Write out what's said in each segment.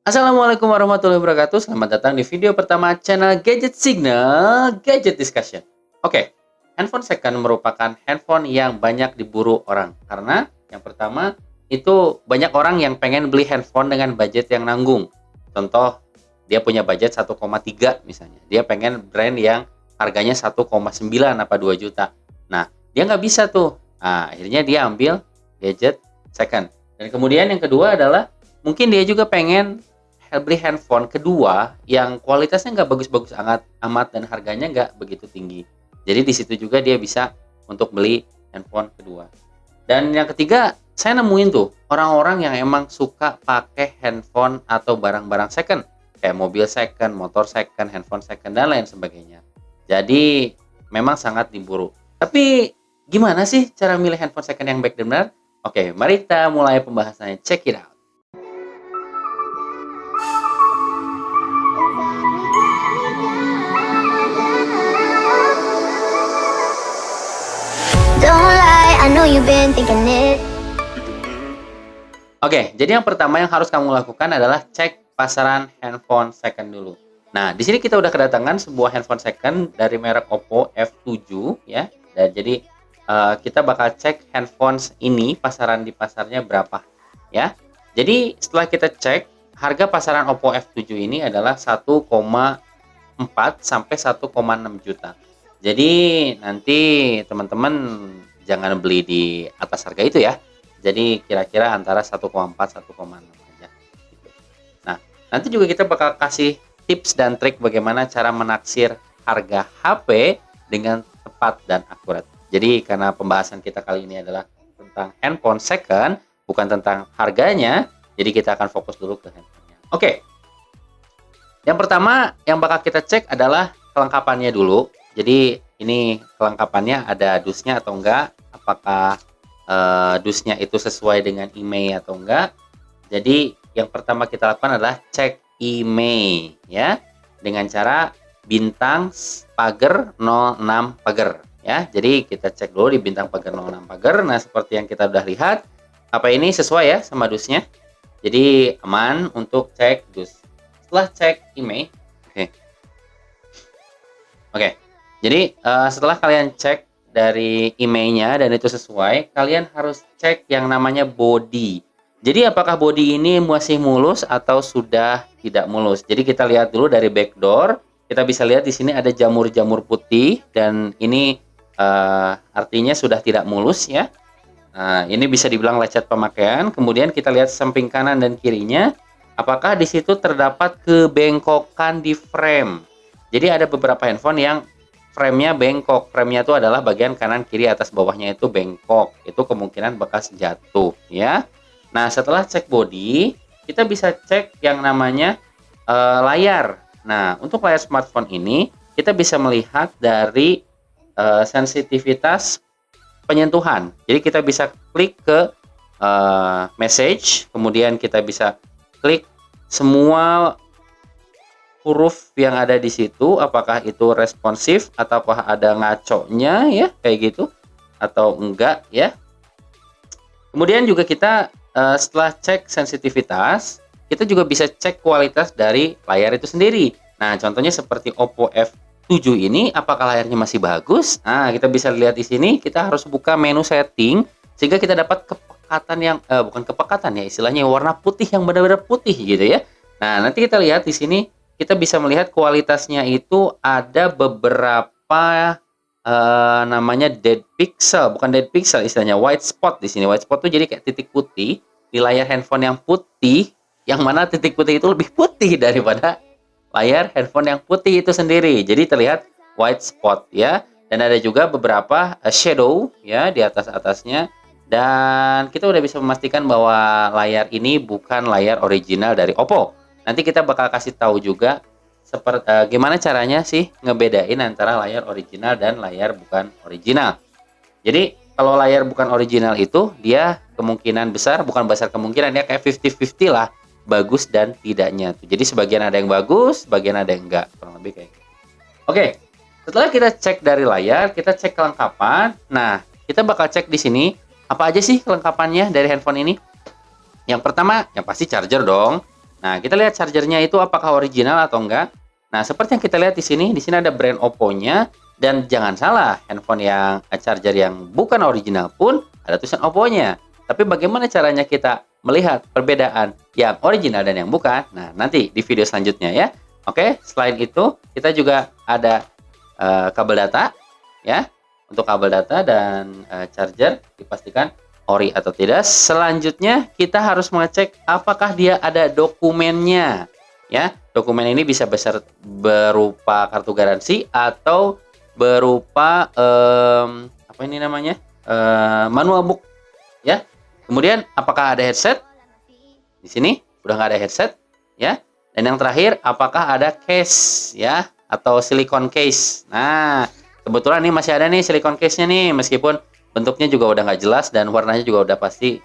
Assalamualaikum warahmatullahi wabarakatuh. Selamat datang di video pertama channel Gadget Signal Gadget Discussion. Oke, handphone second merupakan handphone yang banyak diburu orang. Karena yang pertama, itu banyak orang yang pengen beli handphone dengan budget yang nanggung. Contoh, dia punya budget 1,3 misalnya. Dia pengen brand yang harganya 1,9 apa 2 juta. Nah, dia nggak bisa tuh. Nah, akhirnya dia ambil gadget second. Dan kemudian yang kedua adalah mungkin dia juga pengen beli handphone kedua yang kualitasnya nggak bagus-bagus amat dan harganya nggak begitu tinggi. Jadi di situ juga dia bisa untuk beli handphone kedua. Dan yang ketiga, saya nemuin tuh orang-orang yang emang suka pakai handphone atau barang-barang second, kayak mobil second, motor second, handphone second dan lain sebagainya. Jadi memang sangat diburu. Tapi gimana sih cara milih handphone second yang baik dan benar? Oke, mari kita mulai pembahasannya. Check it out. Oke, jadi yang pertama yang harus kamu lakukan adalah cek pasaran handphone second dulu. Nah, di sini kita udah kedatangan sebuah handphone second dari merek Oppo F7 ya. Dan jadi kita bakal cek handphone ini pasaran di pasarnya berapa ya. Jadi setelah kita cek, harga pasaran Oppo F7 ini adalah 1,4 sampai 1,6 juta. Jadi nanti teman-teman jangan beli di atas harga itu ya. Jadi kira-kira antara 1,4 1,6 aja gitu. Nah, nanti juga kita bakal kasih tips dan trik bagaimana cara menaksir harga HP dengan tepat dan akurat. Jadi karena pembahasan kita kali ini adalah tentang handphone second, bukan tentang harganya, jadi kita akan fokus dulu ke handphonenya. Oke. Yang pertama yang bakal kita cek adalah kelengkapannya dulu. Jadi ini kelengkapannya ada dusnya atau enggak, apakah dusnya itu sesuai dengan IMEI atau enggak. Jadi yang pertama kita lakukan adalah cek IMEI ya, dengan cara bintang pagar 06 pagar ya. Jadi kita cek dulu di bintang pagar 06 pagar. Nah, seperti yang kita udah lihat, apa ini sesuai ya sama dusnya. Jadi aman untuk cek dus. Setelah cek IMEI, oke. Jadi setelah kalian cek dari IMEI-nya dan itu sesuai, kalian harus cek yang namanya body. Jadi apakah body ini masih mulus atau sudah tidak mulus. Jadi kita lihat dulu dari backdoor, kita bisa lihat di sini ada jamur-jamur putih dan ini artinya sudah tidak mulus ya. Ini bisa dibilang lecet pemakaian. Kemudian kita lihat samping kanan dan kirinya, apakah di situ terdapat kebengkokan di frame. Jadi ada beberapa handphone yang frame-nya bengkok. Frame-nya itu adalah bagian kanan kiri atas bawahnya itu bengkok. Itu kemungkinan bekas jatuh ya. Nah, setelah cek body, kita bisa cek yang namanya layar. Nah, untuk layar smartphone ini kita bisa melihat dari sensitivitas penyentuhan. Jadi kita bisa klik ke message, kemudian kita bisa klik semua huruf yang ada di situ, apakah itu responsif ataukah ada ngaconya ya kayak gitu atau enggak ya. Kemudian juga kita setelah cek sensitivitas, kita juga bisa cek kualitas dari layar itu sendiri. Nah, contohnya seperti Oppo F7 ini, apakah layarnya masih bagus? Nah, kita bisa lihat di sini, kita harus buka menu setting sehingga kita dapat kepekatan yang bukan kepekatan ya, istilahnya warna putih yang benar-benar putih gitu ya. Nah, nanti kita lihat di sini kita bisa melihat kualitasnya itu ada beberapa namanya dead pixel, bukan dead pixel istilahnya, white spot di sini. White spot tuh jadi kayak titik putih di layar handphone yang putih, yang mana titik putih itu lebih putih daripada layar handphone yang putih itu sendiri. Jadi terlihat white spot ya. Dan ada juga beberapa shadow ya di atas-atasnya. Dan kita udah bisa memastikan bahwa layar ini bukan layar original dari Oppo. Nanti kita bakal kasih tahu juga seperti gimana caranya sih ngebedain antara layar original dan layar bukan original. Jadi kalau layar bukan original itu dia kemungkinan besar, bukan besar kemungkinan, dia kayak 50-50 lah, bagus dan tidaknya. Jadi sebagian ada yang bagus, sebagian ada yang enggak, kurang lebih kayak gitu. Oke, setelah kita cek dari layar, kita cek kelengkapan. Nah, kita bakal cek di sini apa aja sih kelengkapannya dari handphone ini. Yang pertama, yang pasti charger dong. Nah, kita lihat chargernya itu apakah original atau enggak. Nah, seperti yang kita lihat di sini ada brand Oppo-nya, dan jangan salah, handphone yang charger yang bukan original pun ada tulisan Oppo-nya. Tapi bagaimana caranya kita melihat perbedaan yang original dan yang bukan? Nah, nanti di video selanjutnya ya. Oke, selain itu kita juga ada kabel data ya. Untuk kabel data dan charger dipastikan ori atau tidak. Selanjutnya kita harus mengecek apakah dia ada dokumennya ya. Dokumen ini bisa berupa kartu garansi atau berupa apa ini namanya? Manual book ya. Kemudian apakah ada headset? Di sini udah nggak ada headset ya. Dan yang terakhir, apakah ada case ya atau silikon case. Nah, kebetulan nih masih ada nih silikon case-nya nih, meskipun bentuknya juga udah nggak jelas dan warnanya juga udah pasti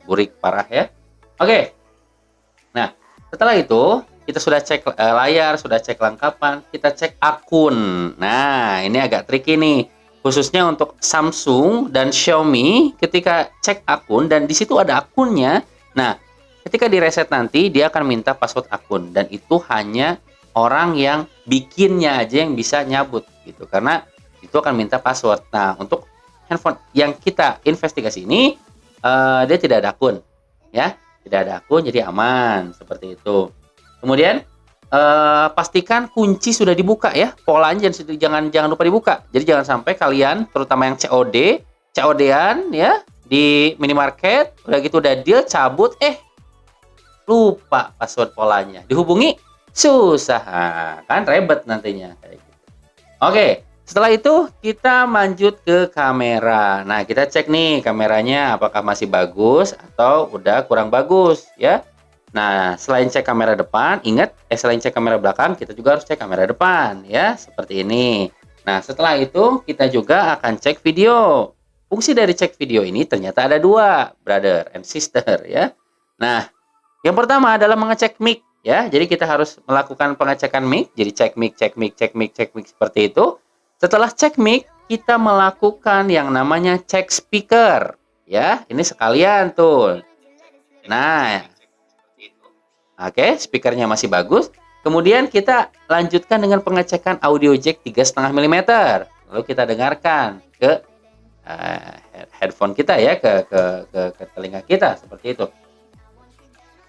burik parah ya. Oke. Nah, setelah itu kita sudah cek layar, sudah cek lengkapan, kita cek akun. Nah, ini agak tricky nih, khususnya untuk Samsung dan Xiaomi. Ketika cek akun dan di situ ada akunnya, nah ketika di reset nanti dia akan minta password akun, dan itu hanya orang yang bikinnya aja yang bisa nyabut gitu, karena itu akan minta password. Nah, untuk handphone yang kita investigasi ini dia tidak ada akun ya, tidak ada akun, jadi aman seperti itu. Kemudian pastikan kunci sudah dibuka ya, polanya jangan lupa dibuka. Jadi jangan sampai kalian, terutama yang COD-an ya, di minimarket udah gitu udah deal cabut, lupa password polanya, dihubungi susah kan, ribet nantinya kayak gitu. Oke, setelah itu kita lanjut ke kamera. Nah, kita cek nih kameranya apakah masih bagus atau udah kurang bagus ya. Nah, selain cek kamera depan, ingat selain cek kamera belakang, kita juga harus cek kamera depan ya, seperti ini. Nah, setelah itu kita juga akan cek video. Fungsi dari cek video ini ternyata ada dua, brother and sister ya. Nah, yang pertama adalah mengecek mic ya. Jadi kita harus melakukan pengecekan mic. Jadi cek mic seperti itu. Setelah cek mic, kita melakukan yang namanya cek speaker ya. Ini sekalian tuh. Nah, oke, speakernya masih bagus. Kemudian kita lanjutkan dengan pengecekan audio jack 3,5 mm. Lalu kita dengarkan ke headphone kita ya, ke telinga kita seperti itu.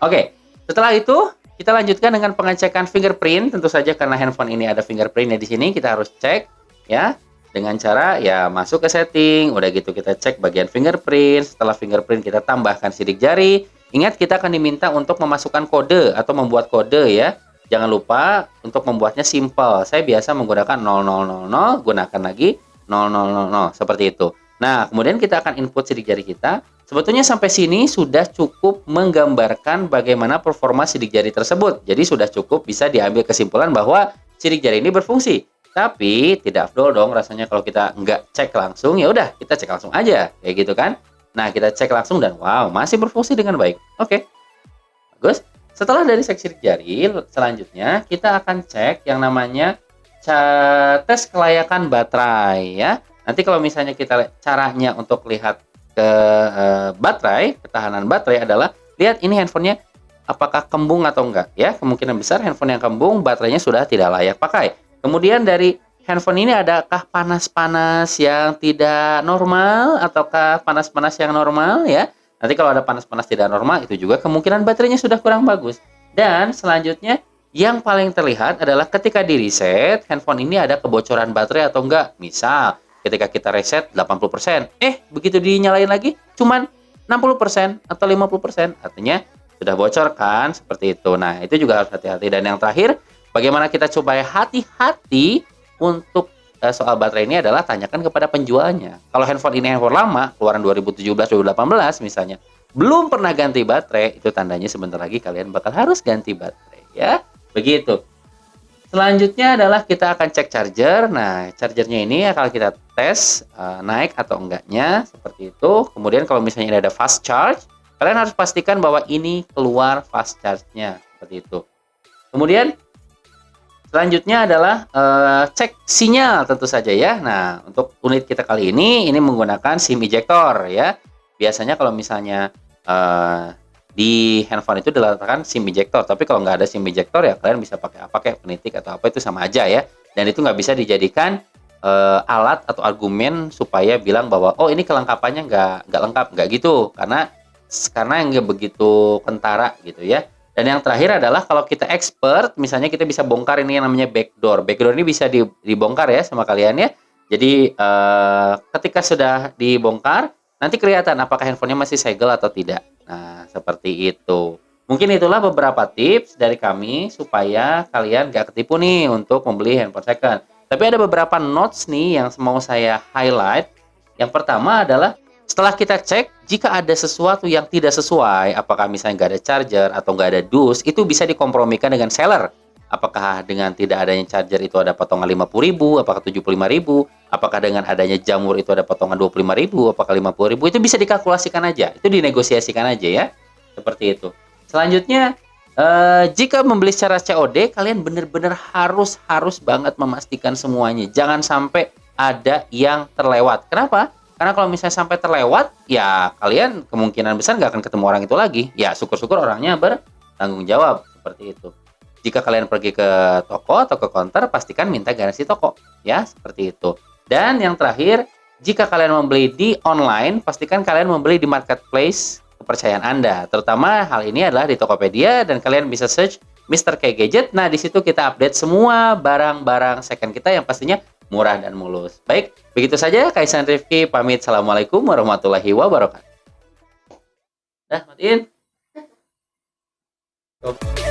Oke, setelah itu kita lanjutkan dengan pengecekan fingerprint. Tentu saja karena handphone ini ada fingerprintnya di sini, kita harus cek ya dengan cara ya masuk ke setting. Udah gitu kita cek bagian fingerprint. Setelah fingerprint kita tambahkan sidik jari. Ingat, kita akan diminta untuk memasukkan kode atau membuat kode ya. Jangan lupa untuk membuatnya simple. Saya biasa menggunakan 0000, gunakan lagi 0000 seperti itu. Nah, kemudian kita akan input sidik jari kita. Sebetulnya sampai sini sudah cukup menggambarkan bagaimana performa sidik jari tersebut. Jadi sudah cukup bisa diambil kesimpulan bahwa sidik jari ini berfungsi. Tapi tidak afdol dong rasanya kalau kita nggak cek langsung. Ya udah, kita cek langsung aja kayak gitu kan. Nah, kita cek langsung dan wow, masih berfungsi dengan baik. Oke. Bagus. Setelah dari cek sidik jari, selanjutnya kita akan cek yang namanya tes kelayakan baterai ya. Nanti kalau misalnya kita caranya untuk lihat ke baterai, ketahanan baterai adalah lihat ini handphonenya apakah kembung atau enggak ya. Kemungkinan besar handphone yang kembung baterainya sudah tidak layak pakai. Kemudian dari handphone ini adakah panas-panas yang tidak normal ataukah panas-panas yang normal ya. Nanti kalau ada panas-panas tidak normal, itu juga kemungkinan baterainya sudah kurang bagus. Dan selanjutnya yang paling terlihat adalah ketika di reset handphone ini ada kebocoran baterai atau enggak. Misal ketika kita reset 80%, begitu dinyalain lagi cuman 60% atau 50%, artinya sudah bocor kan, seperti itu. Nah, itu juga harus hati-hati. Dan yang terakhir, bagaimana kita coba hati-hati untuk soal baterai ini adalah tanyakan kepada penjualnya. Kalau handphone ini handphone lama, keluaran 2017-2018 misalnya, belum pernah ganti baterai, itu tandanya sebentar lagi kalian bakal harus ganti baterai ya. Begitu. Selanjutnya adalah kita akan cek charger. Nah, chargernya ini akan kita tes naik atau enggaknya seperti itu. Kemudian kalau misalnya ada fast charge, kalian harus pastikan bahwa ini keluar fast charge-nya seperti itu. Kemudian selanjutnya adalah cek sinyal tentu saja ya. Nah, untuk unit kita kali ini menggunakan SIM ejector ya. Biasanya kalau misalnya di handphone itu diletakkan SIM ejector. Tapi kalau nggak ada SIM ejector ya kalian bisa pakai apa kayak penitik atau apa itu sama aja ya. Dan itu nggak bisa dijadikan alat atau argumen supaya bilang bahwa oh ini kelengkapannya nggak lengkap, nggak gitu, karena nggak begitu kentara gitu ya. Dan yang terakhir adalah kalau kita expert, misalnya kita bisa bongkar ini yang namanya backdoor. Backdoor ini bisa dibongkar ya sama kalian ya. Jadi ketika sudah dibongkar, nanti kelihatan apakah handphonenya masih segel atau tidak. Nah, seperti itu. Mungkin itulah beberapa tips dari kami supaya kalian gak ketipu nih untuk membeli handphone second. Tapi ada beberapa notes nih yang mau saya highlight. Yang pertama adalah setelah kita cek, jika ada sesuatu yang tidak sesuai, apakah misalnya nggak ada charger atau nggak ada dus, itu bisa dikompromikan dengan seller. Apakah dengan tidak adanya charger itu ada potongan 50.000, apakah 75.000, apakah dengan adanya jamur itu ada potongan 25.000, apakah 50.000, itu bisa dikalkulasikan aja, itu dinegosiasikan aja ya, seperti itu. Selanjutnya, jika membeli secara COD, kalian benar-benar harus banget memastikan semuanya. Jangan sampai ada yang terlewat. Kenapa? Karena kalau misalnya sampai terlewat, ya kalian kemungkinan besar nggak akan ketemu orang itu lagi. Ya syukur-syukur orangnya bertanggung jawab seperti itu. Jika kalian pergi ke toko atau ke counter, pastikan minta garansi toko. Ya, seperti itu. Dan yang terakhir, jika kalian membeli di online, pastikan kalian membeli di marketplace kepercayaan Anda. Terutama hal ini adalah di Tokopedia dan kalian bisa search Mr. K Gadget. Nah, di situ kita update semua barang-barang second kita yang pastinya murah dan mulus. Baik, begitu saja Kaisan Rifki pamit. Assalamualaikum warahmatullahi wabarakatuh. Dah, matiin. Stop.